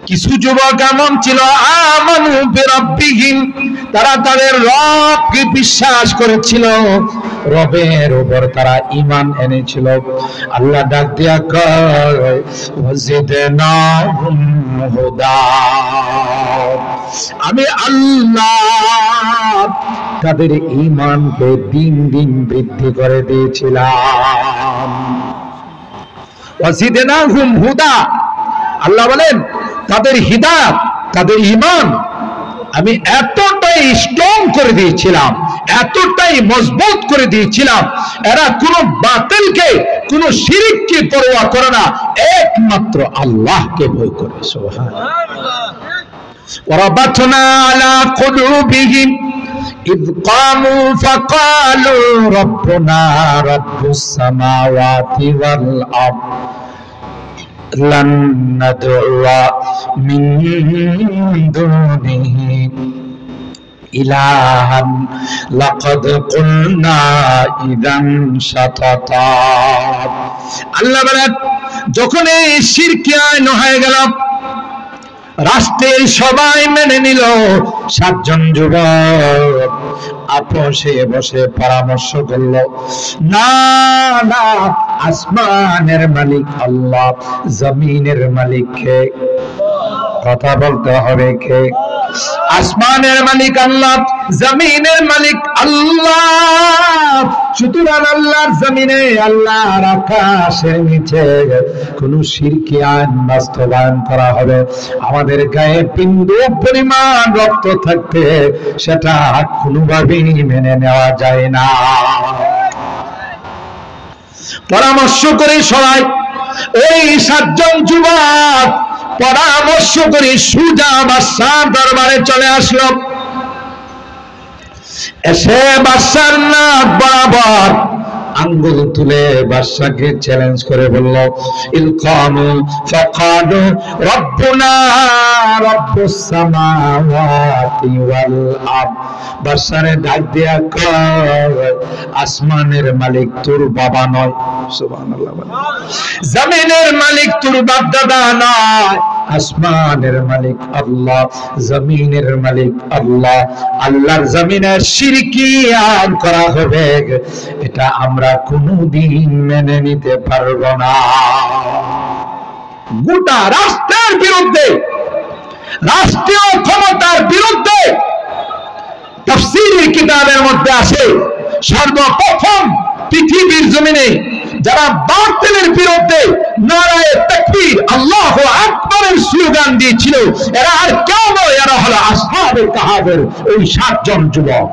কিছু যুবক এমন ছিল আমানু বিরাব্বিহিম, তারা তাদের রবকে বিশ্বাস করেছিল, রবের উপর তারা ঈমান এনেছিল। আল্লাহ ডাক দিয়া কয় ওয়াজিদনাহুম হুদা, আমি আল্লাহ তাদের ঈমানকে দিন দিন বৃদ্ধি করে দিয়েছিলাম। ওয়াজিদনাহুম হুদা, আল্লাহ বলেন তাদের হিদায়াত, তাদের ঈমান আমি এতটাই স্ট্রং করে দিয়েছিলাম, এতটাই মজবুত করে দিয়েছিলাম, এরা কোনো বাতিলকে, কোনো শিরককে পরোয়া করে না, একমাত্র আল্লাহকে ভয় করে। সুবহানাল্লাহ। ওয়ারাবাতনা আলা কুলুবিহিম ইয কামু ফাকালু রাব্বুনা রাব্বুস সামাওয়াতি ওয়াল আরদ লান নাদউয়া মিন দুনিহি ইলাহান লাকাদ কুলনা ইযান শাতাতা। আল্লাহ বলেন যখন এই শিরকি আইন হয়ে গেল, রাষ্ট্রের সবাই মেনে নিল, 7 জন যুবক আপোষে বসে পরামর্শ করল, না না, আসমানের মালিক আল্লাহ, জমিনের মালিক কে? কথা বলতে হবে কে? আসমানের মালিক আল্লাহ, জমিনের মালিক আল্লাহ। সুতরাং আল্লাহর জমিনে, আল্লাহর আকাশের নিচে কোন শিরকি আইন বাস্তবায়ন করা হবে, আমাদের গায়ে বিন্দু পরিমাণ রক্ত থাকতে সেটা কোনোভাবেই মেনে নেওয়া যায় না। পরামর্শ করে সবাই, ওই 7 জন যুবক পরামর্শ করে সুজা বাদশার দরবারে চলে আসলো। এসে বাদশার নাক বরাবর আঙ্গুল তুলে বাদশাকে চ্যালেঞ্জ করে বলল, ইলকামু ফাকাদু রাব্বুনা রাব্বুস সামাওয়াতি ওয়াল আরদ। বাদশারে ডাক দিয়া কয়, আসমানের মালিক তোর বাবা নয়, সুবহানাল্লাহ, জমিনের মালিক তোর বাপ দাদা নয়, আসমানের মালিক আল্লাহ, জমিনের মালিক আল্লাহ। আল্লাহর জমিনে শিরকি আইন করা হবে, এটা আমরা কোনদিন মেনে নিতে পারবো না। গোটা রাষ্ট্রের বিরুদ্ধে, রাষ্ট্রীয় ক্ষমতার বিরুদ্ধে তাফসীরের কিতাবের মধ্যে আসে, সর্বপ্রথম পৃথিবীর জমিনে যারা বাতিলের বিরুদ্ধে নারায়ে তাকবীর আল্লাহু আকবারের স্লোগান দিয়েছিল, এরা আর কেউ নয়, এরা হলো আসহাবে কাহাফের ওই 7 জন যুবক।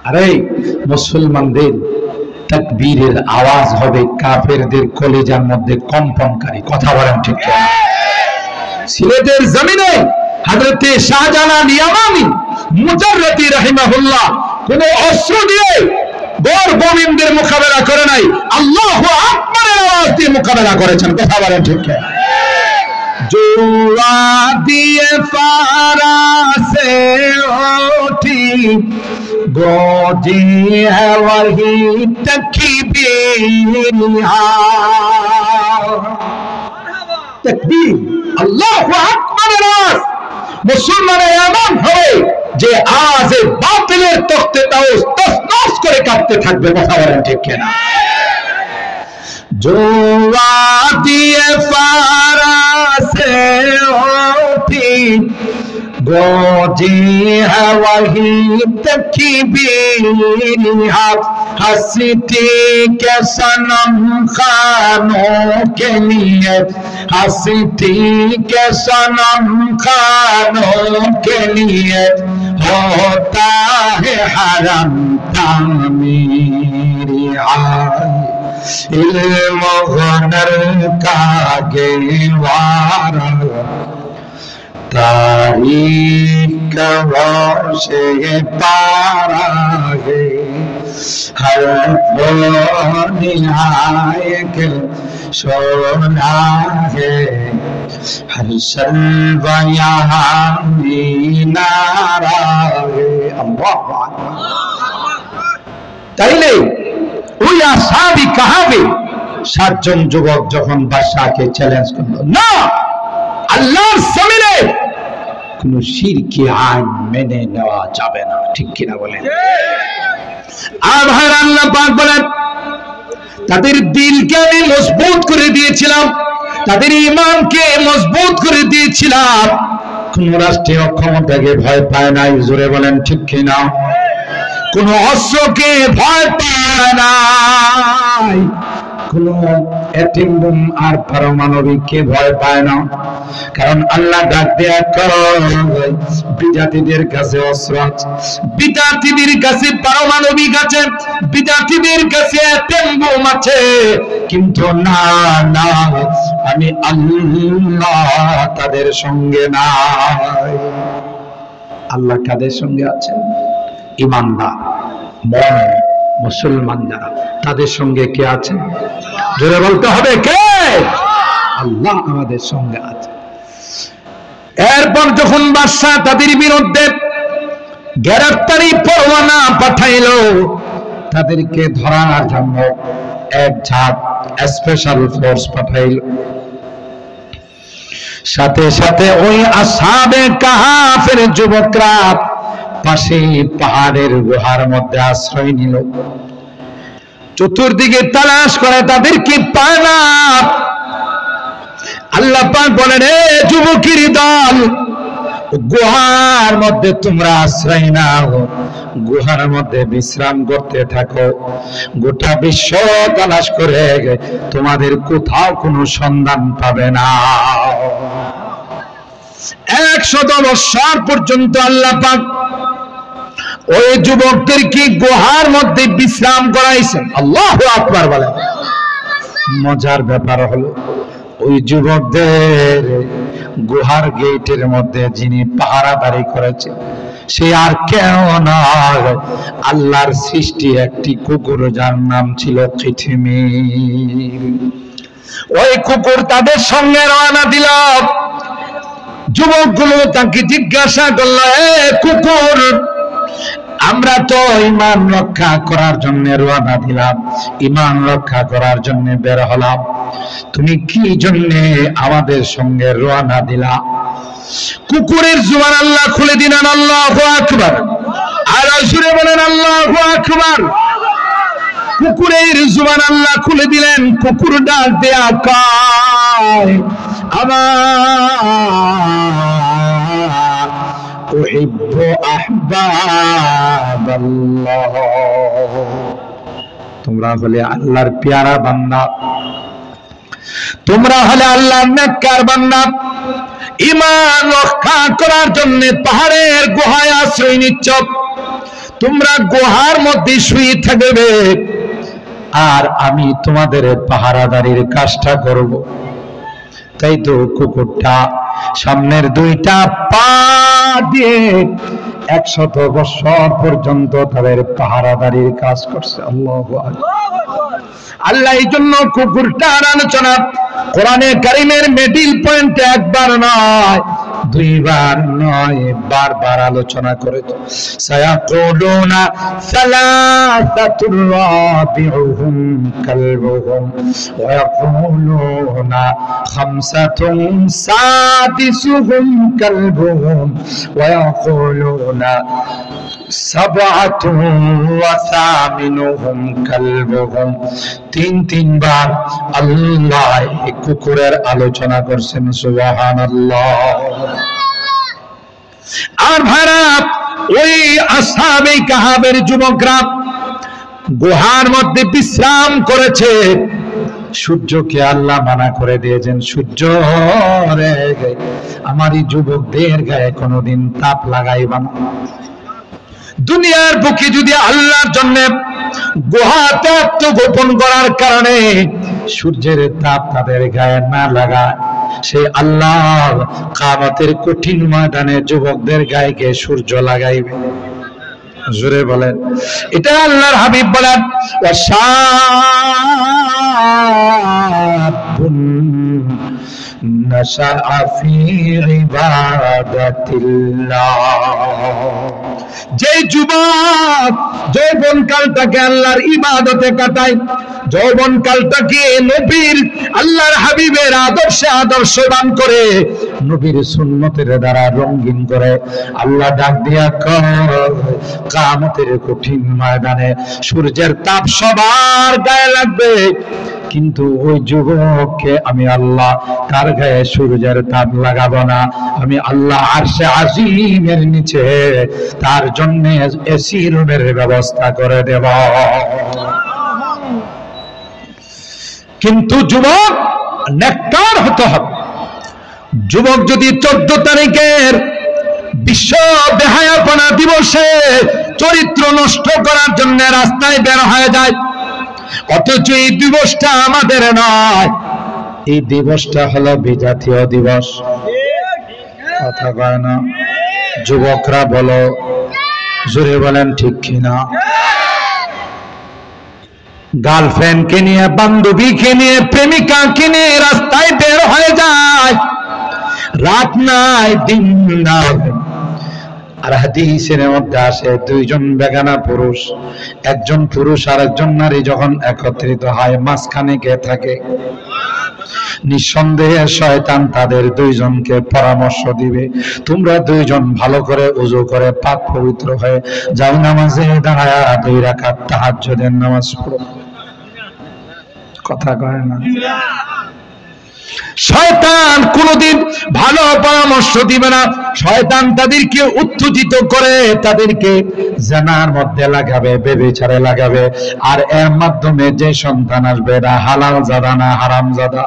আরে মুসলমানদের তাকবীরের আওয়াজ হবে কাফেরদের কলিজার মধ্যে কম্পনকারী। কথা বলেন ঠিক কি? সিলেটের জমিনে হযরতে শাহজালাল ইয়ামানি মুজাররদি রাহিমাহুল্লাহ কোন অস্ত্র দিয়ে গোর গোবিন্দের মোকাবেলা করে নাই, আল্লাহু আকবারের আওয়াজ দিয়ে মোকাবেলা করেছেন। কথা বলেন ঠিক কি? জোয়া দিয়ে ফারাসে ওঠি গজি है वही तकबीर আল্লাহু আকবারের আওয়াজ। মুসলমানের এমন হবে যে আজ এই বাতিলের তখ্তেটাও তছনছ করে কাঁপতে থাকবে। কথা বলেন ঠিক কিনা? জোয়া দিয়ে ফারাসে ওঠি गोजी है वही तकबीर, हंसती के सनम खानों के लिए, हंसती के सनम खानों के लिए होता है हरम तामीर। इल्म हुनर का गहवारा तारीख से पारा है, हर निहायक सोना है हर शल्वा यहाँ मीनारा है। अल्लाह তাইলে ওই আসহাবী কাহাবে সাতজন যুবক যখন বাদশাকে চ্যালেঞ্জ করলো, না আল্লাহর জমিনে কোন শিরকি আইন মেনে নেওয়া যাবে না, ঠিক কিনা বলেন? আর ভাই আল্লাহ পাক বলেন তাদের দিলকে আমি মজবুত করে দিয়েছিলাম, তাদের ঈমানকে মজবুত করে দিয়েছিলাম, কোন রাষ্ট্রীয় ক্ষমতাকে ভয় পায় নাই, জোরে বলেন ঠিক কিনা? কোন অস্ত্রকে ভয় পায় নাই, কোন এটিম বোম আর পারমাণবিককে ভয় পায় না। কারণ আল্লাহ ডাক দেয়া বিজাতিদের কাছে অস্ত্র আছে, বিজাতিদের কাছে পারমাণবিক আছে, বিজাতিদের কাছে এটিম বোম আছে, কিন্তু না না আমি আল্লাহ তাদের সঙ্গে নাই। আল্লাহ কাদের সঙ্গে আছেন? ঈমানদার মুমিন মুসলমান যারা, তাদের সঙ্গে কে আছে? জোরে বলতে হবে কে? আল্লাহ আমাদের সঙ্গে আছে। এরপর যখন বাদশা তাদের বিরুদ্ধে গ্রেফতারি পরোয়ানা পাঠাইলো, তাদেরকে ধরার জন্য এক ঝাঁক স্পেশাল ফোর্স পাঠাইলো, সাথে সাথে ওই আসহাবে কাহাফের যুবকরা পাশে পাহাড়ের গুহার মধ্যে আশ্রয় নিল। চতুর্দিকে তালাশ করে তাদেরকে পায় না। আল্লাহ পাক বলেন, এ যুবকের দল, গুহার মধ্যে তোমরা আশ্রয় নাও, গুহার মধ্যে বিশ্রাম করতে থাকো, গোটা বিশ্ব তালাশ করে তোমাদের কোথাও কোনো সন্ধান পাবে না। 100 বছর পর্যন্ত আল্লাহ পাক ওই যুবকদেরকে গুহার মধ্যে বিশ্রাম করাইছেন। আল্লাহু আকবার বলেন। মজার ব্যাপার হলো ওই যুবকদের গুহার গেটের মধ্যে যিনি পাহারাদারি করেছেন সে আর কেউ নয়, আল্লাহর সৃষ্টি একটি কুকুর, যার নাম ছিল কিথমির। ওই কুকুর তাদের সঙ্গে রওনা দিল। যুবকগুলো তাকে জিজ্ঞাসা করলো, এ কুকুর, আমরা তো ঈমান রক্ষা করার জন্য রওনা দিলাম, ঈমান রক্ষা করার জন্য বের হলাম, তুমি কি জন্য আমাদের সঙ্গে রওনা দিলা? কুকুরের জুবান আল্লাহ খুলে দিলেন, আল্লাহু আকবার। আর জোরে বলেন আল্লাহু আকবার। কুকুরের জুবান আল্লাহ খুলে দিলেন। কুকুর ডাক দেয়া কয়, উহিব্বু আহবাবাল্লাহ, তোমরা হলে আল্লাহর পেয়ারা বান্দা, তোমরা হলে আল্লাহর নেককার বান্দা, ঈমান রক্ষা করার জন্য পাহাড়ের গুহায় আশ্রয় নিচ্ছ, তোমরা গুহার মধ্যে শুয়ে থাকবে আর আমি তোমাদের পাহারাদারির কাজটা করব। তাই তো কুকুরটা সামনের দুইটা পা দিয়ে 100 বছর পর্যন্ত তাদের পাহারাদারির কাজ করছে। আল্লাহু আকবার। আল্লাহ এই জন্য কুকুরটার আলোচনা কোরআনে কারীমের মিডল পয়েন্টে একবার নয়, দুইবার নয়, বারবার আলোচনা করেছে। সায়াকুলুনা সালাসাতুর রাবিউহুম কালবুহুম ওয়া ইয়াকুলুনা খামসাতুন সাদিসুহুম কালবুহুম ওয়া ইয়াকুলুনা সাবআতুন ওয়া সামিনুহুম কালবুহুম। তিনবার আল্লাহ কুকুরের আলোচনা করছেন। সুবহানাল্লাহ। আর ভাইরা, ওই আসহাবে কাহাবের যুবকরা গুহার মধ্যে বিশ্রাম করেছে। সূর্যকে আল্লাহ মানা করে দিয়েছেন, সূর্য রে আমার এই যুবকদের গায়ে কোনোদিন তাপ লাগাইবা না। দুনিয়ার বুকে যদি আল্লাহর জন্য গুহাতে আত্মগোপন করার কারণে সূর্যের তাপ তাদের গায়ে না লাগায়, সেই আল্লাহ কিয়ামতের কঠিন ময়দানে যুবকদের গায়ে সূর্য লাগাইবে। জোরে বলেন। এটা আল্লাহর হাবিব বলেন, ওয়াশাবুন নাশাআ ফি ইবাদাতিল্লাহ। যে যুবক যৌবন কালটাকে আল্লাহর ইবাদতে কাটায়, যৌবন কালটাকে নবীর আল্লাহর হাবিবের আদর্শে আদর্শবান করে, নবীর সুন্নতের দ্বারা রঙিন করে, আল্লাহ ডাক দিয়া কয় কিয়ামতের কঠিন ময়দানে সূর্যের তাপ সবার গায়ে লাগবে, কিন্তু ওই যুবককে আমি আল্লাহ তার গায়ে সূর্যের তাপ লাগাবো না। আমি আল্লাহ আরশে আজিমের নিচে তার জন্য এসি রুমের ব্যবস্থা করে দেব। কিন্তু যুবক নেককার হতে হবে। যুবক যদি 14 তারিখের বিশ্ব বেহায়াপনা দিবসে চরিত্র নষ্ট করার জন্য রাস্তায় বের হয়ে যায়, অথচ এই দিবসটা আমাদের নয়, এই দিবসটা হলো বিজাতীয় দিবস। কথা কয় না? যুবকরা বলো, জোরে বলেন ঠিক কিনা? গার্লফ্রেন্ডকে নিয়ে, বান্ধবীকে নিয়ে, প্রেমিকাকে নিয়ে রাস্তায় বের হয়ে যায়, রাত নাই দিন নাই। আর হাদিসের মধ্যে আসে, দুইজন বেগানা পুরুষ, একজন পুরুষ আর একজন নারী যখন একত্রিত হয়, মাঝখানে কে থাকে? নিঃসন্দেহে শয়তান তাদের দুইজনকে পরামর্শ দিবে, তোমরা দুইজন ভালো করে ওযু করে পাক পবিত্র হয়ে যাও, নামাজে দাঁড়ায়া 2 রাকাত তাহাজ্জুদের নামাজ পড়ো। কথা কয় না? শয়তান কোনদিন ভালো পরামর্শ দিবে না। শয়তান তাদেরকে উত্তেজিত করে, তাদেরকে জিনার মধ্যে লাগাবে, ব্যভিচারে লাগাবে। আর এর মাধ্যমে যে সন্তান আসবে, এরা হালাল জাদা না হারাম জাদা?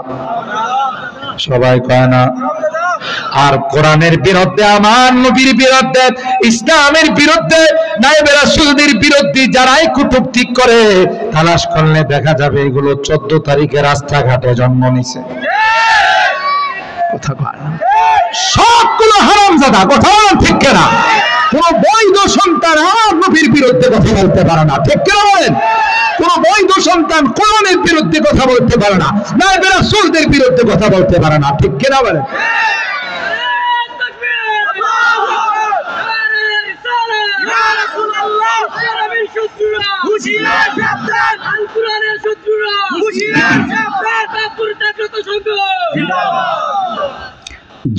সবাই কয় না? আর কোরআনের বিরুদ্ধে, আমার নবীর বিরুদ্ধে, ইসলামের বিরুদ্ধে, নায়েবে রাসূলদের বিরুদ্ধে যারাই কটূক্তি করে, তালাশ করলে দেখা যাবে এগুলো 14 তারিখে রাস্তাঘাটে জন্ম নিছে। কথা কয় না? সবগুলো হারামজাদা। কথা বলেন ঠিক কিনা? কোন বৈধ সন্তান আমার নবীর বিরুদ্ধে কথা বলতে পারে না, ঠিক কিনা বলেন? কোন বৈধ সন্তান কোরআনের বিরুদ্ধে কথা বলতে পারে না, নায়েবে রাসূলদের বিরুদ্ধে কথা বলতে পারে না, ঠিক কিনা বলেন?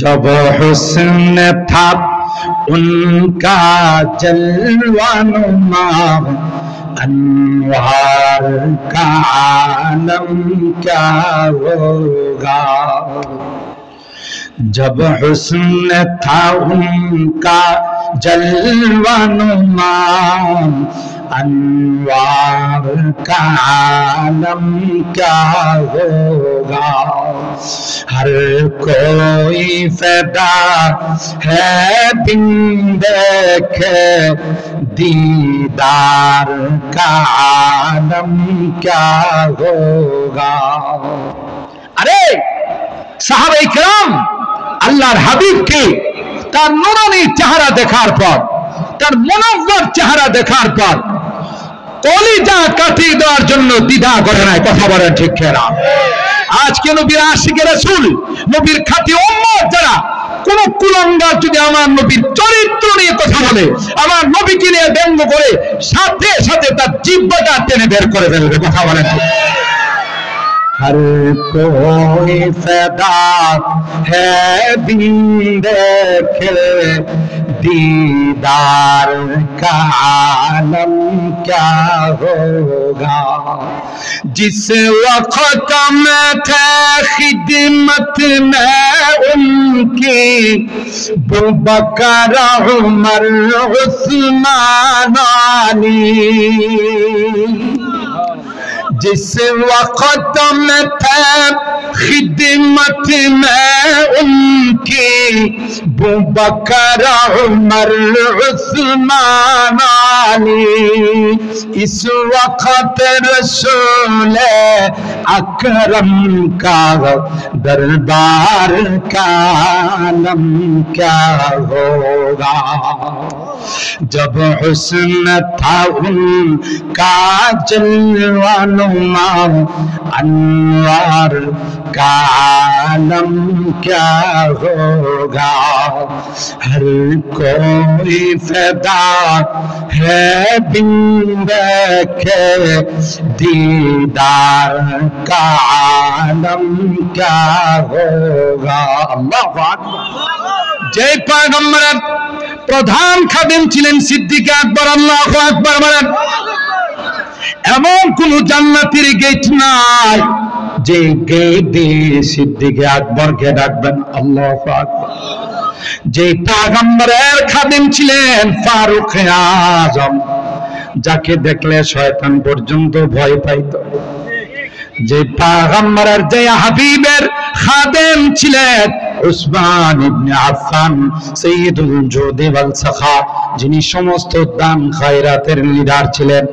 जब हुस्न था उनका जलवा नुमा, अनवार का आलम क्या होगा। जब हुस्न था उनका जलवा नुमा, अनवार का आलम क्या होगा। हर कोई फ़िदा है बिन देखे, दीदार का आलम क्या होगा। अरे সাহাবায়ে কেরাম আল্লাহর হাবিবকে তার নুরানি চেহারা দেখার পর, তার মুনাওয়ার চেহারা দেখার পর কলিজা কাটিয়ে দেওয়ার জন্য দ্বিধা করে নাই। কথা বলেন ঠিক কিনা? আজকে নবীর আশিকে রাসূল, নবীর খাঁটি উম্মত যারা, কোন কুলাঙ্গার যদি আমার নবীর চরিত্র নিয়ে কথা বলে, আমার নবীকে নিয়ে ব্যঙ্গ করে, সাথে সাথে তার জিহ্বাটা টেনে বের করে ফেলবে। কথা বলেন ঠিক? हर कोई फ़िदा है बिन देखे, दीदार का आलम क्या होगा। जिस वक़्त में थे खिदमत में उनकी, अबू बकर उमर उस्मान अली। जिस वक़्त में थे खिदमत में उनकी, अबू बकर उमर उस्मान वाली इस वक्त रसूल अकरम का दरबार का आलम क्या होगा। जब हुस्न था उनका जलवानुमा अनवार का आलम क्या होगा। हर कोई फैदा है बिन देखे दीदार का आलम क्या होगा। अल्लाहु আকবার। যে পয়গম্বরের প্রধান খাদেম ছিলেন সিদ্দিক আকবর, আল্লাহু আকবার বলেন। এমন কোন জান্নাতের গেট নাই যে গেট দিয়ে সিদ্দিক আকবরকে ডাকবেন। আল্লাহু আকবার। যে পয়গম্বরের খাদেম ছিলেন ফারুক আজম, যাকে দেখলে শয়তান পর্যন্ত ভয় পাইত। যে পয়গম্বরের যে হাবিবের খাদেম ছিলেন উসমান ইবনে আফফান সাইয়্যিদুল জুদ ওয়াল সাখা, যিনি সমস্ত দান খায়রাতের লিডার ছিলেন।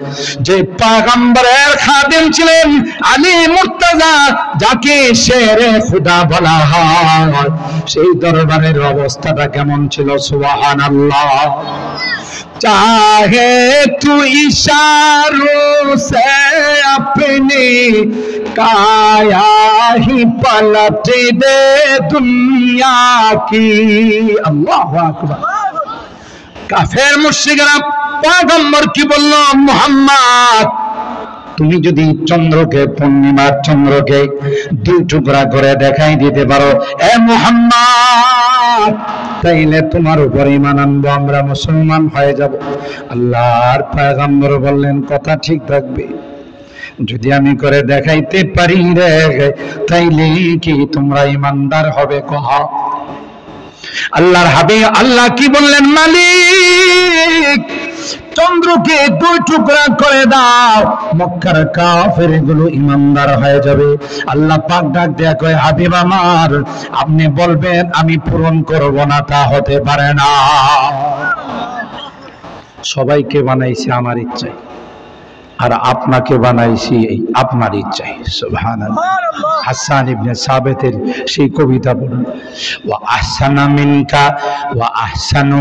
যে পয়গম্বরের খাদেম ছিলেন আলী মুর্তজা, যাকে শেরে খোদা বলা হয়, সেই দরবারের অবস্থাটা কেমন ছিল সুবহানাল্লাহ। चाहे तू इशारों से अपनी काया ही पलट दे दुनिया की। अल्लाह अकबर। काफेर मुश्रिकरा पैगम्बर की बोललो मुहम्मद, তুমি যদি চন্দ্রকে পূর্ণিমার চন্দ্রকে দুই টুকরা করে দেখাই দিতে পারো এ মুহাম্মদ, তাইলে তোমার উপর ঈমান আনবো, আমরা মুসলমান হয়ে যাব। আল্লাহর পয়গম্বর বললেন কথা ঠিক থাকবে, যদি আমি করে দেখাইতে পারি রে তাইলে কি তোমরা ঈমানদার হবে কহ। আল্লাহর হাবিব আল্লাহ কি বললেন, মালিক চন্দ্রকে দুই টুকরা করে দাও, মক্কার কাফেরগুলো ঈমানদার হয়ে যাবে। আল্লাহ পাক ডাক দেয়া কয়, হাবিব আমার, আপনি বলবেন আমি পূরণ করব না, তা হতে পারে না। সবাইকে বানাইছে আমার ইচ্ছায়, আর আপনাকে বানাইছি আপনার ইচ্ছায়। সুবহানাল্লাহ। হাসান ইবনে সাবিতের সেই কবিতা পড়ুন, ওয়া আহসানা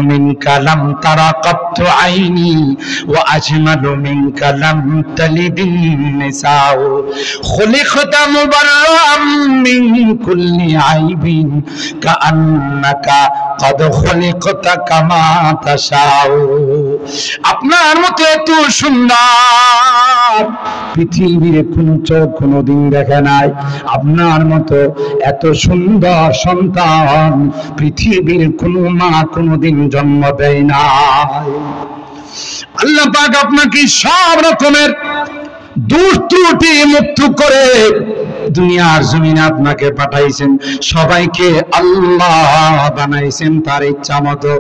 মিনকা লাম তারা কাত্তু আইনি ওয়া আজমালু মিনকা লাম তালিদিন নিসাউ খুলিকতা মুবাররাম মিন কুল্লি আইবিন কাআন্নাকা কদ খুলিকতা কামা তাশাউ। আপনার মতো এত সুন্দর পৃথিবীর কোন চোখ কোনদিন দেখে নাই, আপনার মতো এত সুন্দর সন্তান পৃথিবীর কোন মা কোনদিন জন্ম দেয় নাই। আল্লাহ পাক আপনাকে সব রকমের দোষ ত্রুটি মুক্ত করে দুনিয়ার জমিনে আপনাকে পাঠাইছেন, সবাইকে আল্লাহ বানাইছেন তার ইচ্ছা মতো,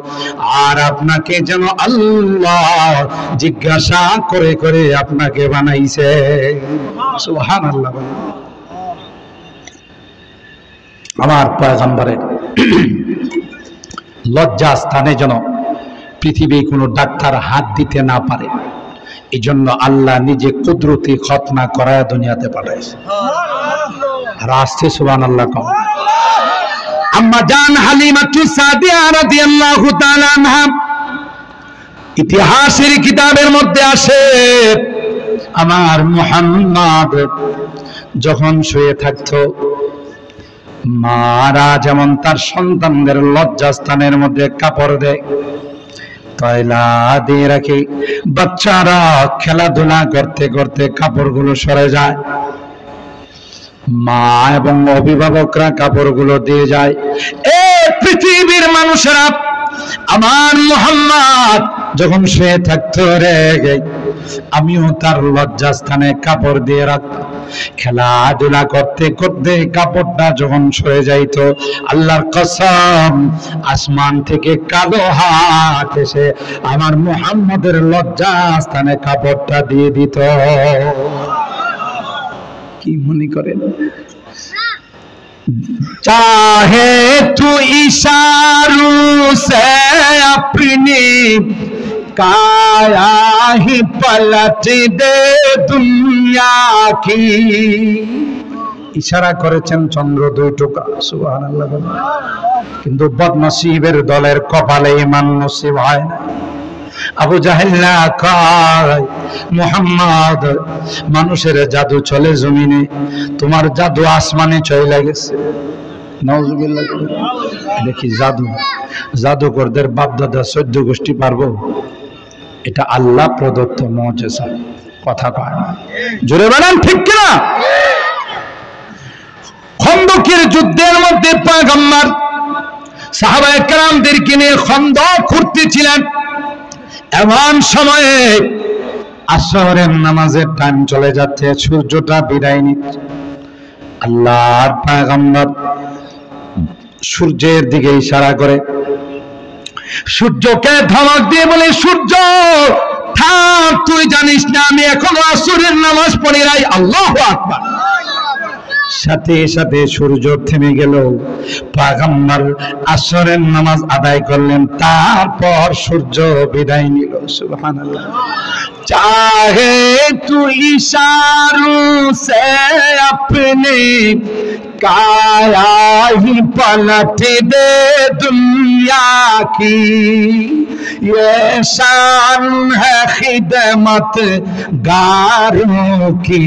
আর আপনাকে যেন আল্লাহ জিজ্ঞাসা করে করে আপনাকে বানাইছে। সুবহানাল্লাহ। আমার পয়গম্বরের লজ্জা স্থানে যেন পৃথিবী কোনো ডাক্তার হাত দিতে না পারে, এই জন্য আল্লাহ নিজে কুদরতি খতনা করায় দুনিয়াতে পাঠাইছে। রাস্তে সুবহানাল্লাহ কও। আম্মা জান হালিমাতু সাদিয়া রাদিয়াল্লাহু তাআলা আনহা, ইতিহাসের কিতাবের মধ্যে আসে, আমার মুহাম্মদ যখন শুয়ে থাকতো, মারা যেমন তার সন্তানদের লজ্জাস্থানের মধ্যে কাপড় দেয়, তয়লা দিয়ে রাখে, বাচ্চারা খেলাধুলা করতে করতে কাপড়গুলো সরে যায়, মা এবং অভিভাবকরা কাপড়গুলো দিয়ে যায়। এ পৃথিবীর মানুষেরা, আমার মুহাম্মদ যখন শুয়ে থাকতো রে, আমিও তার লজ্জাস্থানে কাপড় দিয়ে রাখতাম। খেলাধুলা করতে করতে কাপড়টা যখন সরে যাইত, আল্লাহর কসম আসমান থেকে কালো হাত এসে আমার মুহাম্মদের লজ্জাস্থানে কাপড়টা দিয়ে দিত। কি মনে করেন? चाहे तू इशारों से अपनी काया ही पलट दे दुनिया की। ইশারা করেছেন চন্দ্র দুই টুকা, সুবহানাল্লাহ। কিন্তু বদনসিবের দলের কপালে ঈমান নসিব হয় না। আবু জাহেল কয়, মুহাম্মদ মানুষের জাদু চলে জমিনে, তোমার জাদু আসমানে চলে গেছে। নাউজুবিল্লাহ। দেখি জাদু, জাদুকরদের বাপদাদা 14 গোষ্ঠী পারবো? এটা আল্লাহ প্রদত্ত মুজিজা। কথা কয় না, জোরে বলেন ঠিক কিনা? খন্দকের যুদ্ধের মধ্যে পয়গম্বর সাহাবায়ে কেরামদেরকে নিয়ে খন্দক করতেছিলেন। এমন সময়ে আসরের নামাজের টাইম চলে যাচ্ছে, সূর্যটা বিদায় নিচ্ছে। আল্লাহর পয়গম্বর সূর্যের দিকে ইশারা করে, সূর্যকে ধমক দিয়ে বলে, সূর্য থাম, তুই জানিস না আমি এখনো আসরের নামাজ পড়ি নাই। আল্লাহু আকবার। সাথে সাথে সূর্য থেমে গেল। পয়গম্বর আসরের নামাজ আদায় করলেন, তারপর সূর্য বিদায় নিল। সুবহানাল্লাহ। চাহে তু ইশারো সে আপনে काया ही पलट दे दुनिया की। ये शान है खिदमत गारों की,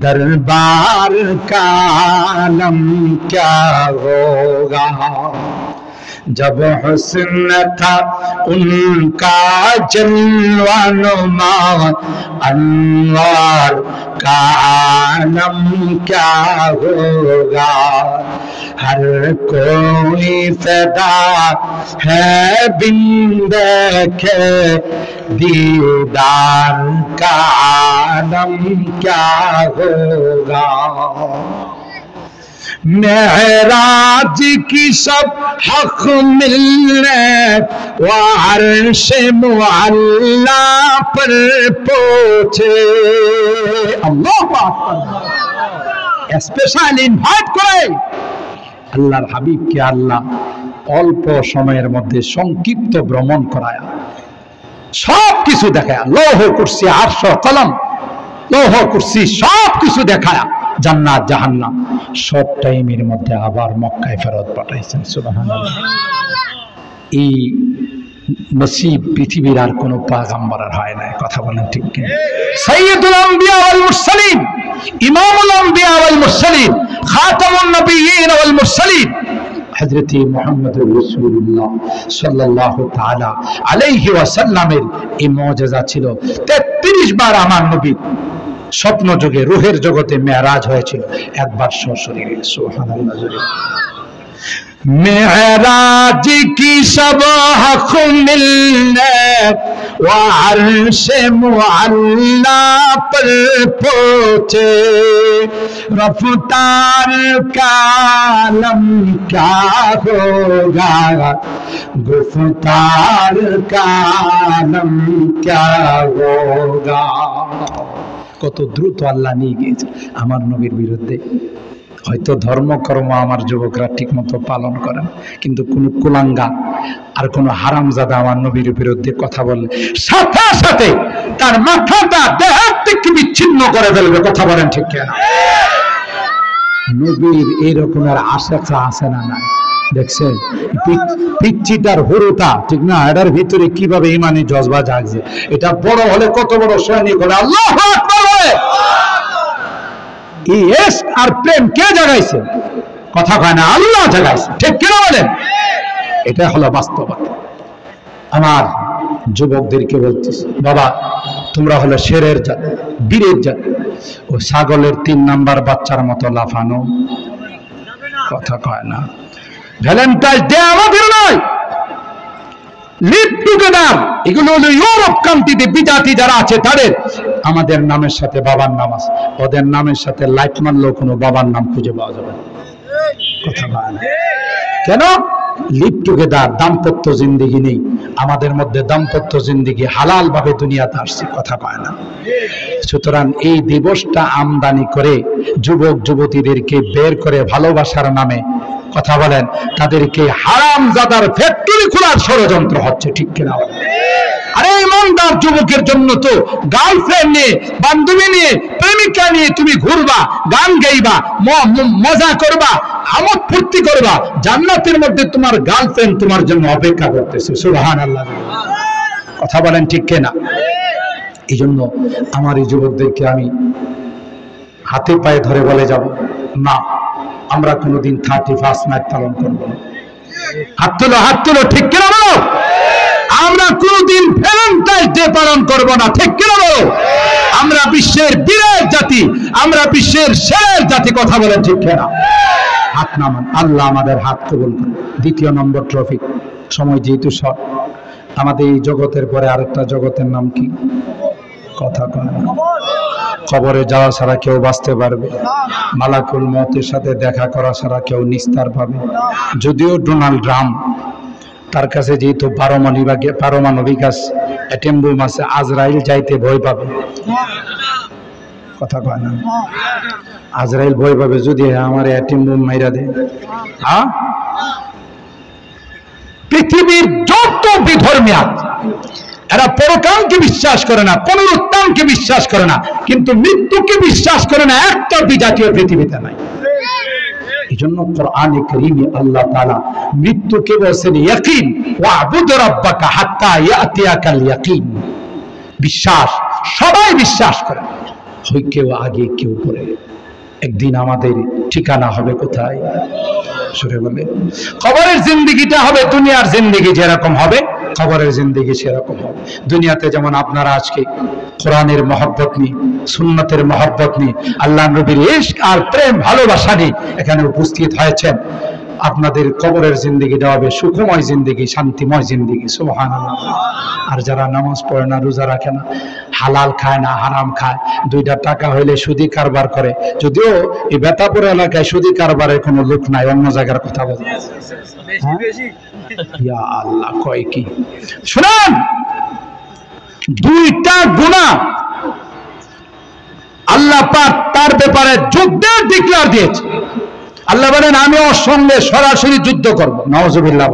दरबार का आलम क्या होगा। जब हुस्न था उनका जलवा नुमा, अनवार का आलम क्या होगा। हर कोई फिदा है बिन देखे, दीदार का आलम क्या होगा। मेहराज की सब हक मिलने व अर्श मुअल्ला पर पहुंचे। अल्लाहु আকবার। স্পেশাল ইনভাইট করে আল্লাহর হাবিবকে আল্লাহ অল্প সময়ের মধ্যে সংক্ষিপ্ত ভ্রমণ করায়, সব কিছু দেখায়। লৌহ কুরসি, আরশ, কলম, লৌহ কুরসি সব কিছু দেখায়। জান্নাত জাহান্নাম সব টাইমের মধ্যে আবার মক্কায় ফেরত পাঠাইছেন। সুবহানাল্লাহ। এই নসিব পৃথিবীর আর কোন পয়গম্বরের হয় না। কথা বলেন ঠিক কিনা? সাইয়্যিদুল আম্বিয়া ওয়াল মুরসালিন, ইমামুল আম্বিয়া ওয়াল মুরসালিন, খাতামুন নবিয়্যিন ওয়াল মুরসালিন হযরত মুহাম্মদুর রাসূলুল্লাহ সাল্লাল্লাহু তাআলা আলাইহি ওয়াসাল্লামের এই মুজিজা ছিল। 33 বার আমার নবী স্বপ্ন যুগে রূহের জগতে মেরাজ হয়েছিল, একবার সশরীরে। সুবহানাল্লাহ। मेराज की सब हक मिलने व अर्श मुअल्ला पर पहुंचे। रफ्तार का आलम क्या होगा, गुफ्तार का आलम क्या होगा। কত দ্রুত আল্লাহ নিয়ে গিয়েছে আমার নবীর বিরুদ্ধে। হয়তো ধর্মকর্ম আমার যুবকরা ঠিক মতো পালন করেন, কিন্তু কোন কুলাঙ্গা আর কোন হারামজাদা আমার নবীর বিরুদ্ধে কথা বললে সাথে সাথে তার মাথাটা দেহ থেকে বিচ্ছিন্ন করে ফেলবে। কথা বলেন ঠিক কিনা? নবীর এই রকমের আশা আছে না? নাই। দেখছেন পিচ্চিটার হুরুটা, ঠিক না? এটার ভিতরে কিভাবে ইমানি জজবা জাগছে। এটা বড় হলে কত বড় সৈনিক হবে। আল্লাহু আকবার। ইয়েস আর প্রেম কে জাগাইছে? কথা কয় না, আল্লাহ জাগাইছে। ঠিক কিনা বলেন? এটা হলো বাস্তবতা। আমার যুবকদেরকে বলতেছি, বাবা তোমরা হলো শেরের জাত, বীরের জাত। ও ছাগলের 3 নাম্বার বাচ্চার মতো লাফানো। কথা কয় না। ভ্যালেন্টাইন ডে আমাদের নয়, লিভ টুগেদার এগুলো হলো ইউরোপ কান্ট্রিতে বিজাতি যারা আছে তাদের। আমাদের নামের সাথে বাবার নাম আছে, ওদের নামের সাথে লাইট মারলেও কোনো বাবার নাম খুঁজে পাওয়া যাবে না। কথা বলে না কেন? লিভ টুগেদার, দাম্পত্য জিন্দেগি নেই আমাদের মধ্যে। দাম্পত্য জিন্দেগি হালাল ভাবে দুনিয়াতে আসছে। কথা কয় না। সুতরাং এই দিবসটা আমদানি করে যুবক যুবতীদেরকে বের করে ভালোবাসার নামে, কথা বলেন, তাদেরকে হারামজাদার ফ্যাক্টরি খোলার ষড়যন্ত্র হচ্ছে। ঠিক কিনা? আরে ইমানদার যুবকের জন্য তো গার্লফ্রেন্ড নিয়ে, বান্ধবী নিয়ে, প্রেমিকা নিয়ে তুমি ঘুরবা, গান গাইবা, মজা করবা, আমোদ ফুর্তি করবা, জান্নাতের মধ্যে তোমার গার্লফ্রেন্ড তোমার জন্য অপেক্ষা করতেছে। সুবহানাল্লাহ। কথা বলেন ঠিক কিনা? এই জন্য আমার এই যুবকদেরকে আমি হাতে পায়ে ধরে বলে যাব, না, আমরা কোনোদিন 31 নাইট পালন করবো না। হাত তুলো, হাত তুলো, ঠিক কিনা বলো? আমরা কোনোদিন ভ্যালেন্টাইন্স ডে পালন করবো না, ঠিক কিনা বলো? আমরা বিশ্বের বিরাট জাতি, আমরা বিশ্বের সেরা জাতি, কথা বলেন ঠিক কিনা? হাত নামান, আল্লাহ আমাদের হাত কবুল করুন। দ্বিতীয় নম্বর ট্রফিক, সময় যেহেতু শর্ট, আমাদের এই জগতের পরে আরেকটা জগতের নাম কি? কথা কয় না। কবরে যাওয়া ছাড়া কেউ বাঁচতে পারবে? মালাকুল মউতের সাথে দেখা করা ছাড়া কেউ নিস্তার পাবে? যদিও ডোনাল্ড ট্রাম্প, তার কাছে যেহেতু পারমাণবিক অ্যাটম বোম আছে, আজরাইল যাইতে ভয় পাবে। কথা কয় না। আজরাইল ভয় পাবে যদি আমার অ্যাটম বোম মাইরা দেয়। পৃথিবীর যত বিধর্মী আছে এরা পরকালকে বিশ্বাস করে না, পুনরুত্থানকে বিশ্বাস করে না, কিন্তু মৃত্যুকে বিশ্বাস করে না। একটা বিজাতীয় পৃথিবীতে নাই। এই জন্য কোরআনে কারীমে আল্লাহ তাআলা মৃত্যুকে বলেছেন ইয়াকিন, ওয়া'বুদ রাব্বাকা হাত্তা ইয়াতিয়াকাল ইয়াকিন। বিশ্বাস, সবাই বিশ্বাস করে, হয় কেউ আগে কেউ পরে। একদিন আমাদের ঠিকানা হবে কোথায়? সুরে বলে, কবরের জিন্দেগিটা হবে দুনিয়ার জিন্দেগি যেরকম হবে, কবরের জিন্দেগি সেরকম হবে। দুনিয়াতে যেমন আপনারা আজকে কোরআনের মহব্বত নিয়ে, সুন্নতের মহব্বত নিয়ে, আল্লাহ নবীর ইশক আর প্রেম ভালোবাসা নিয়ে এখানে উপস্থিত হয়েছেন, আপনাদের কবরের জিন্দেগিটা হবে সুখময় জিন্দেগি, শান্তিময় জিন্দেগি। সুবহানাল্লাহ। আর যারা নামাজ পড়ে না, রোজা রাখে না, হালাল খায় না, হারাম খায়, দুইটা টাকা হইলে সুদি কারবার করে, যদিও এই বেতাপুর এলাকায় সুদি কারবারের কোনো লোক নাই, অন্য জায়গার কথা বলে। ইয়া আল্লাহ, কয় কি? শুনুন, দুইটা গুনাহ আল্লাহ পাক তার ব্যাপারে যুদ্ধের ডিক্লার দিয়েছে। আল্লাহ বলেন আমি ওর সঙ্গে সরাসরি যুদ্ধ করব। নাউজুবিল্লাহ।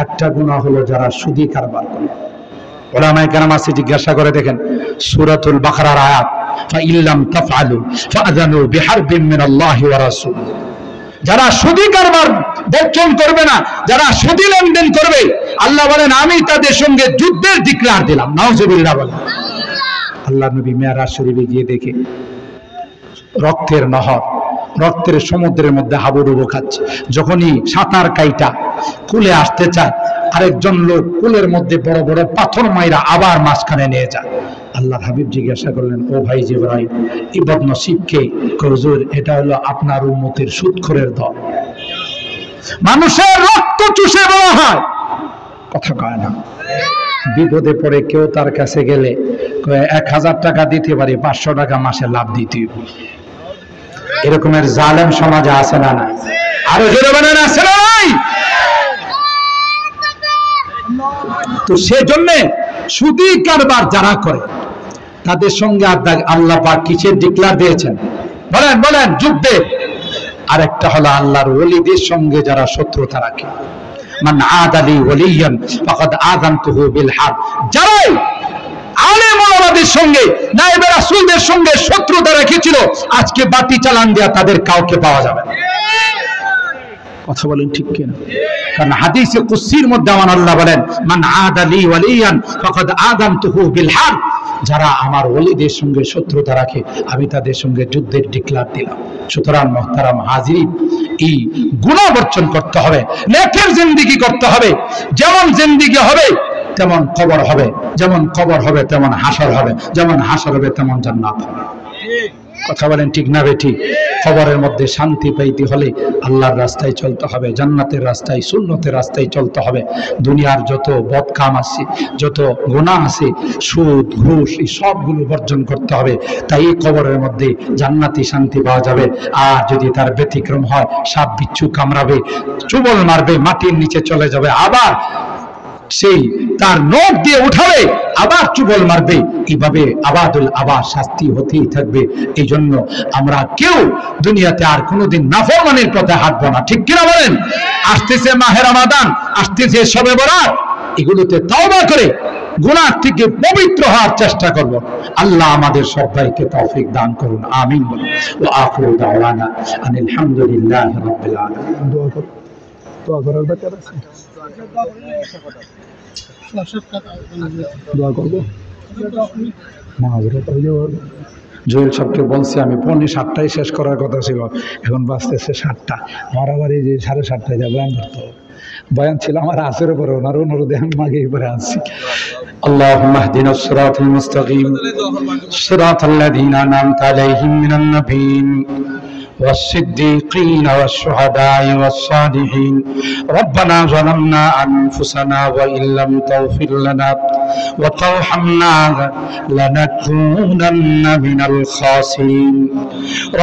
একটা গুনাহ হলো যারা সুদি কারবার করে। উলামায়ে কেরাম আছে, জিজ্ঞাসা করে দেখেন সূরাতুল বাকারার আয়াত, ফাইল্লাম তাফআলু ফাআযানু বিহারবিন মিনাল্লাহি ওয়া রাসূলিহি। যারা সুদি কারবার বর্জন করবে না, যারা সুদি লেনদেন করবে, আল্লাহ বলেন আমি তাদের সঙ্গে যুদ্ধের ডিক্লার দিলাম। নাউজুবিল্লাহ বলেন। আল্লাহ নবী মিরাজ শরীফে গিয়ে দেখে রক্তের নহর, রক্তের সমুদ্রের মধ্যে হাবুডুবু খাচ্ছে। যখনই সাঁতার কাইটা কুলে আসতে চায়, আরেকজন লোক কুলের মধ্যে বড় বড় পাথর মাইরা আবার মাঝখানে নিয়ে যায়। আল্লাহর হাবিব জিজ্ঞাসা করলেন, ও ভাই জিবরাইল, এই বদনসিবকে? হুজুর, এটা হলো আপনার উম্মতের সুদখোরের দল। মানুষের রক্ত চুষে বড় হয়, কথা কয় না। বিপদে পড়ে কেউ তার কাছে গেলে 1000 টাকা দিতে পারি, 500 টাকা মাসে লাভ দিতে হবে। এরকমের জালেম সমাজে আছে না নাই? আরো জোরে বলেন, আছে না নাই? তো সেজন্য সুদি কারবার যারা করে তাদের সঙ্গে আল্লাহ পাক কিসের ডিক্লার দিয়েছেন? বলেন বলেন, যুদ্ধে। আরেকটা হলো আল্লাহর ওলিদের সঙ্গে যারা শত্রুতা রাখে। মান আদালি ওলিয়ান ফাকাদ আযানতুহু বিল হারব। যারা আলেম ওলামাদের সঙ্গে, নায়েবে রাসূলদের সঙ্গে শত্রুতা রেখেছিল, আজকে বাতি চালান দেয়া তাদের কাউকে পাওয়া যাবে না। কথা বলেন ঠিক কিনা? কারণ হাদিসে কুদসির মধ্যে আমার আল্লাহ বলেন, মান আদালি ওয়ালিয়ান ফাকাদ আযানতুহু বিল হারব। যারা আমার ওলিদের সঙ্গে শত্রুতা রাখে, আমি তাদের সঙ্গে যুদ্ধের ডিক্লার দিলাম। সুতরাং মুহতারাম হাজিরিন, এই গুনাহ বর্জন করতে হবে, নেকের জিন্দেগি করতে হবে। যেমন জিন্দেগি হবে তেমন কবর হবে, যেমন কবর হবে তেমন হাসর হবে, যেমন হাসর হবে তেমন জান্নাত হবে। কথা বলেন ঠিক না বেঠিক? কবরের মধ্যে শান্তি পাইতে হলে আল্লাহর রাস্তায় চলতে হবে, জান্নাতের রাস্তায়, সুন্নতের রাস্তায় চলতে হবে। দুনিয়ার যত বদকাম আছে, যত গুনাহ আছে, সুদ ঘুষ, এই সবগুলো বর্জন করতে হবে। তাই এই কবরের মধ্যে জান্নাতি শান্তি পাওয়া যাবে। আর যদি তার ব্যতিক্রম হয়, সাপ বিচ্ছু কামড়াবে, চুবল মারবে, মাটির নিচে চলে যাবে, আবার সেই তার নখ দিয়ে উঠাবে, আবার চুবল মারবে, এইভাবে আবাদুল আবাদ শাস্তি হতেই থাকবে। এই জন্য আমরা কেউ দুনিয়াতে আর কোনোদিন নাফরমানির পথে হাঁটবো না, ঠিক কিনা বলেন? আসতেছে মাহে রমাদান, আসতেছে শবে বরাত, এগুলোতে তওবা করে গুনাহ থেকে পবিত্র হওয়ার চেষ্টা করব। আল্লাহ আমাদের সবাইকে তৌফিক দান করুন, আমিন বলুন। ওয়া আখিরু দাওয়ানা আনিল হামদুলিল্লাহি রাব্বিল আলামিন। দোয়া করার দরকার আছে, দোয়া করব। মাহফিলে হয়ে যাওয়ার জয়েল সাহেবকে বলছি আমি 7:45 শেষ করার কথা ছিল, এখন বাজতেছে 7টা। আমার আবার এই যে 7:30টায় যা বয়ান ধরতে হবে। বয়ান ছিল আমার আসরের পরে, ওনার অনুরোধে আমি মাগে পরে আসছি। اللهم اهدنا الصراط المستقيم صراط الذين أنعمت عليهم من النبيين والصديقين والشهداء والصالحين. ربنا ظلمنا أنفسنا وإن لم تغفر لنا وترحمنا لنكونن من الخاسرين.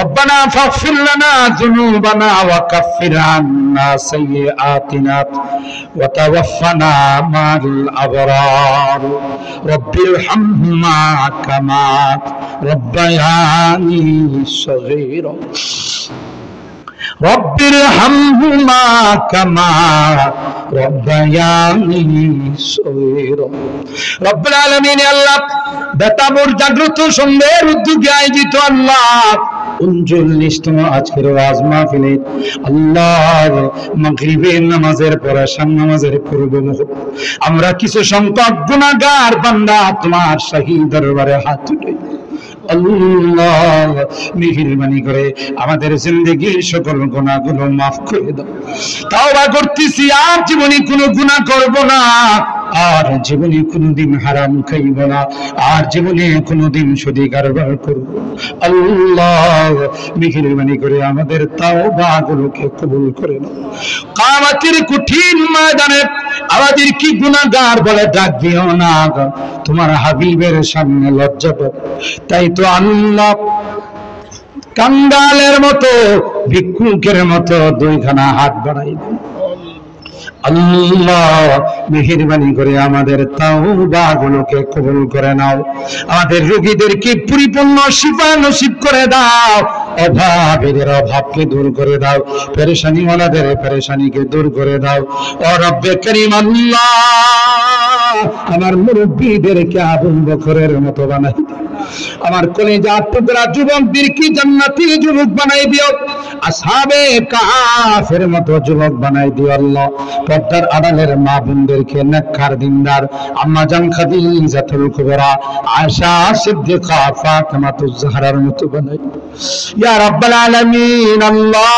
ربنا فاغفر لنا ذنوبنا وكفر عنا سيئاتنا وتوفنا مع الأبرار. رب ارحمهما كما ربياني صغيرا. رب ارحمهما كما ربياني صغيرا. رب العالمين আল্লাহ বেতাবুর জাগ্রত সন্ধ্যের উদ্যোগে আয়োজিত আল্লাহ 39তম আজকের ওয়াজ মাহফিলে আল্লাহ মাগরিবের নামাজের পরে শাম নামাজের পূর্ব মুহূর্তে আমরা কিছু সংখ্যক গুনাহগার বান্দা তোমার শাহী দরবারে হাত তুলে আল্লাহ মেহেরবানি করে আমাদের জিন্দেগীর সকল গুনাহগুলো মাফ করে দাও। তাওবা করতেছি, আর জীবনে কোনো গুনাহ করব না, আর জীবনে কোনোদিন হারাম খাইব না, আর জীবনে কোনোদিন সুদী কারবার করব। আল্লাহ মেহেরবানি করে আমাদের তাওবাগুলোকে কবুল করে নাও। কিয়ামতের কঠিন ময়দানে আমাদের কি গুনাহগার বলে ডাক দিও না, তোমার হাবিবের সামনে লজ্জা পাবে। তাই তো আল্লাহ কাঙ্গালের মতো ভিক্ষুকের মতো দুইখানা হাত বাড়াই দেন। আল্লাহ মেহেরবানি করে আমাদের তাওবাগুলোকে কবুল করে নাও। আমাদের রোগীদেরকে পরিপূর্ণ শিফা নসিব করে দাও। অভাবীদের অভাবকে দূর করে দাও, পেরেশানিওয়ালাদের পেরেশানিকে দূর করে দাও। ও রব্বে করিম আল্লাহ আমার মুরব্বীদেরকে আবু বকরের মতো বানাই দিও। আমার কলিজার টুকরা যুবকদেরকে জান্নাতি যুবক বানাই দিও। আসহাবে কাফের মতো যুবক বানাই দিও আল্লাহ। পর্দার আড়ালের মা বোনদেরকে নেককার দিনদার আম্মা জান খাদিজাতুল কুবরা আয়েশা সিদ্দিকা ফাতিমাতুজ জাহরার মতো বানাই ইয়া রাব্বাল আলামিন। আল্লাহ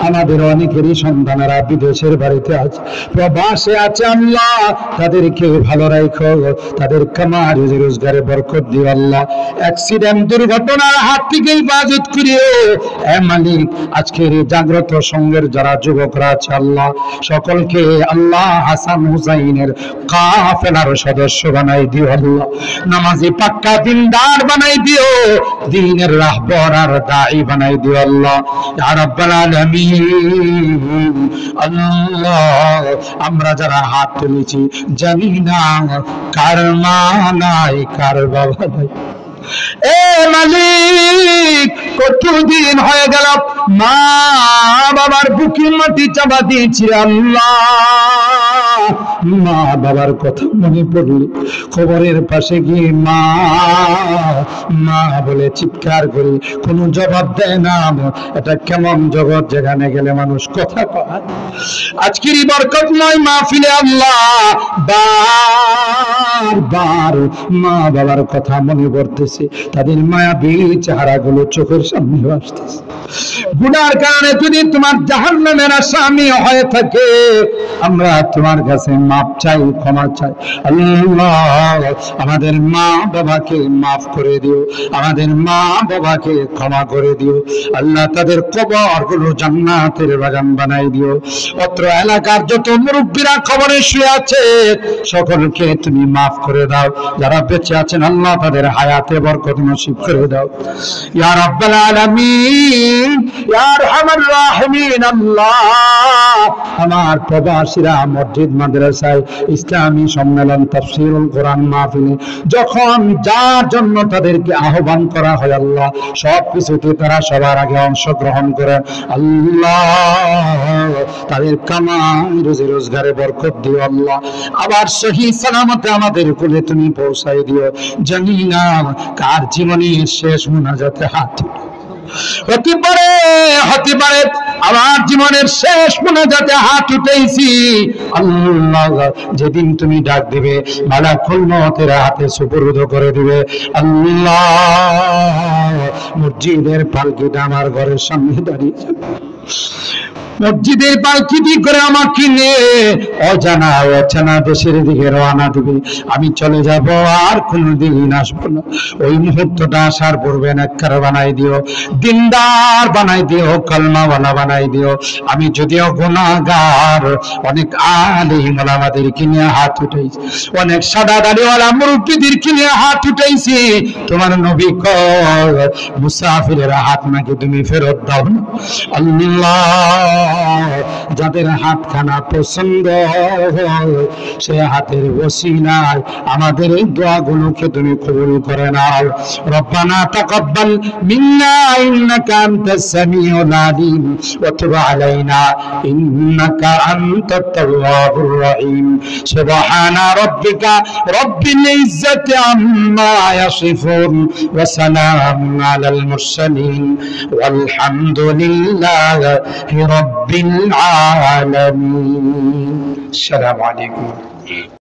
আমাদের অনেকেরই সন্তানেরা বিদেশের বাড়িতে আছে, প্রবাসে আছে, আল্লাহ তাদেরকে ভালো রাখো, তাদের কামাই রুজি রোজগারে বরকত দিও আল্লাহ। অ্যাক্সিডেন্ট দুর্ঘটনার হাত থেকে হেফাজত করিও এ মালিক। আজকের এই জাগ্রত সঙ্গের যারা যুবকরা আছে আল্লাহ সকলকে আল্লাহ হাসান হুসাইনের কাফেলার সদস্য বানাই দিও আল্লাহ। নামাজি পাক্কা দিনদার বানাই দিও, দ্বীনের রাহবর আর দাঈ বানাই দিও আল্লাহ ইয়া রাব্বাল আলামিন। আল্লাহ আমরা যারা হাত তুলেছি জানি না কার মা নাই কার বাবা নাই। এ মালিক কতদিন হয়ে গেল মা বাবার বুকের মাটি চাপা দিয়েছি আল্লাহ। মা বাবার কথা মনে পড়লে খবরের পাশে গিয়ে মা মা বলে চিৎকার করি, কোনো জবাব দেয় না। এটা কেমন জগৎ যেখানে গেলে মানুষ কথা কয়। আজকের বরকত নয় মাহফিলে আল্লাহ বারবার মা বাবার কথা মনে পড়তেছে, তাদের মায়াবী চেহারাগুলো চোখের সামনে আসতেছে। গুনার কারণে যদি তোমার জাহান্নামের আসামি হয়ে থাকে আমরা তোমার কাছে মাপ চাই, ক্ষমা চাই আল্লাহ। আমাদের মা বাবাকে মাফ করে দিও, আমাদের মা বাবাকে ক্ষমা করে দিও আল্লাহ। তাদের কবরগুলো জান্নাতের বাগান বানাই দিও। অত্র এলাকার যত মুরব্বীরা কবরে শুয়ে আছে সকলকে তুমি মাফ করে দাও। যারা বেঁচে আছেন আল্লাহ তাদের হায়াতে বরকত নসিব করে দাও ইয়া রাব্বাল আলামিন ইয়া আরহামার রাহিমিন। আল্লাহ আমার প্রবাসীরা মসজিদ মাদ্রাসায় ইসলামী সম্মেলন তাফসীরুল কোরআন মাহফিলে যখন যার জন্য তাদেরকে আহ্বান করা হয় আল্লাহ সব কিছুতে তারা সবার আগে অংশগ্রহণ করে আল্লাহ তাদের কামাই রুজি রোজগারে বরকত দিও আল্লাহ। আবার সহি সালামতে আমাদের কোলে তুমি পৌঁছাই দিও। জানি না কার জীবনের শেষ মুনাজাতে হাত হতে পারে আমার জীবনের শেষ মুনাজাতে হাত উঠেছি আল্লাহ। যেদিন তুমি ডাক দিবে মালাকুল মউতের হাতে সুপুর্দ করে দিবে আল্লাহ। মসজিদের পালকিটা আমার ঘরের সামনে দাঁড়িয়ে যাবে, মসজিদের পালকি করে আমাকে নিয়ে অজানা অচেনা দেশের দিকে রওনা দিবে। আমি চলে যাব, আর কোনোদিন আসবো না। ওই মুহূর্তটা আসার পূর্বে নেককার বানাই দিও, দিনদার বানাই দিও, কলমাওয়ালা বানাই দিও। আমি যদিও গুনাহগার, অনেক আলিম ওলামাদেরকে নিয়ে হাত উঠাইছি, অনেক সাদা দাড়িওয়ালা মুরব্বিদেরকে নিয়ে হাত উঠাইছি। তোমার নবী কয় মুসাফিরের হাত নাকি তুমি ফেরত দাও না। আল্লাহ যাদের হাতখানা পছন্দ সে হাতের ওসিলায় আমাদের এই দোয়াগুলোকে তুমি কবুল করে নাও। রব্বানা তাকাব্বাল মিন্না ইন্নাকা আনতাস সামিউল আলিম ওয়া তুব আলাইনা ইন্নাকা আনতাত তাওয়াবুর রহিম। সুবহানা রাব্বিকা রাব্বিল ইজ্জাতি আম্মা ইয়াসিফুন ওয়া সালামুন আলাল মুরসালিন ওয়ালহামদুলিল্লাহি রাব্বিল আলামিন। আসসালামু আলাইকুম।